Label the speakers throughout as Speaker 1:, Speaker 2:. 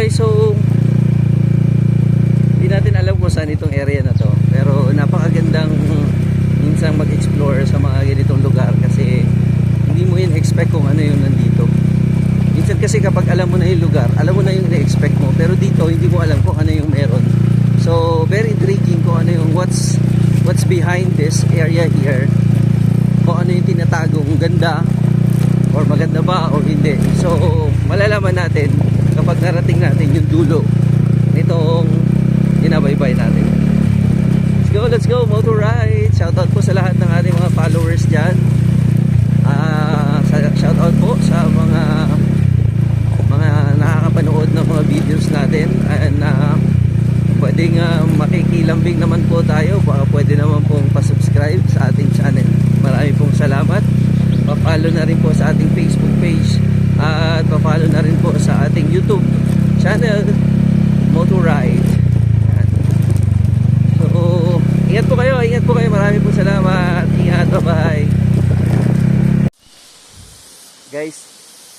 Speaker 1: guys, so hindi natin alam kung saan itong area na to, pero napakagandang minsan mag-explore sa mga ganitong lugar kasi hindi mo yun expect kung ano yung nandito. Minsan kasi kapag alam mo na yung lugar, alam mo na yung na-expect mo, pero dito hindi mo alam kung ano yung meron. So very intriguing kung ano yung what's behind this area here, kung ano yung tinatagong ganda or maganda ba o hindi. So malalaman natin kapag narating natin yung dulo nitong inabaybay natin. Let's go motor ride. Shoutout po sa lahat ng ating mga followers dyan. Shoutout po sa mga nakakapanood ng mga videos natin, and pwedeng makikilambing naman po tayo. Baka pwede naman pong pasubscribe sa ating channel. Marami pong salamat. Pa-follow na rin po sa ating Facebook page at pa-follow na rin po sa ating YouTube channel, Motor Ride. So ingat po kayo, marami po salamat. Ingat, bye-bye. Guys,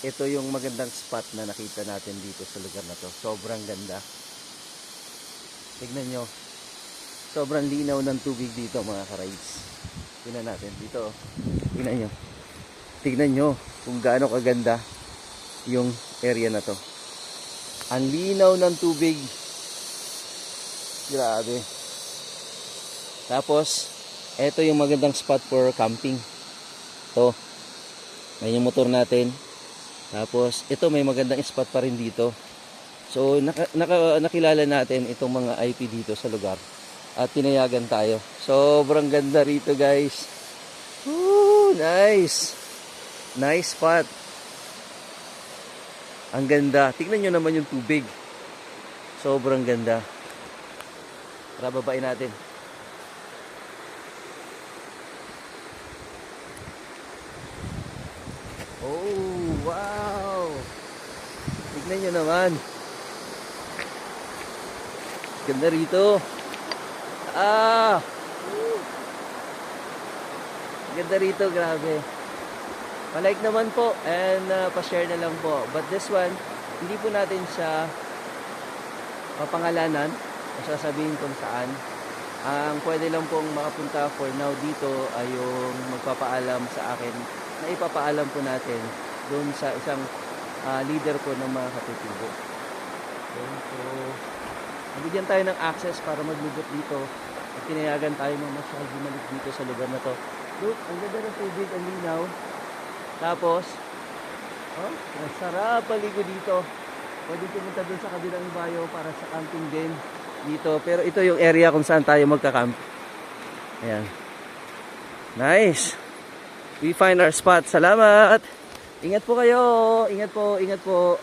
Speaker 1: ito yung magandang spot na nakita natin dito sa lugar na to. Sobrang ganda. Tignan nyo, sobrang linaw ng tubig dito mga ka-rides. Tignan natin dito, tignan nyo kung gaano kaganda yung area na to. Ang linaw ng tubig, grabe. Tapos ito yung magandang spot for camping. To, may yung motor natin. Tapos ito may magandang spot pa rin dito. So nakilala natin itong mga IP dito sa lugar at tinayagan tayo. Sobrang ganda rito guys. Woo, nice. Nice spot. Ang ganda. Tingnan nyo naman yung tubig. Sobrang ganda. Tara, babain natin. Oh, wow. Tignan nyo naman. Ganda rito. Ganda rito, grabe. Pa-like naman po and pa-share na lang po. But this one, hindi po natin siya mapangalanan o sasabihin kung saan. Ang pwede lang pong makapunta for now dito ay yung magpapaalam sa akin na ipapaalam po natin doon sa isang leader po ng mga katutubo. Okay, so nabigyan tayo ng access para maglubot dito at tinayagan tayo ng masyal bumalik dito sa lugar na to. Look, ang ganda ng tubig, ang linaw. Tapos ang sarap paligo dito. Pwede pumunta doon sa kabilang bayo para sa camping din dito. Pero ito yung area kung saan tayo magka-camp. Ayan. Nice. We find our spot. Salamat. Ingat po kayo. Ingat po.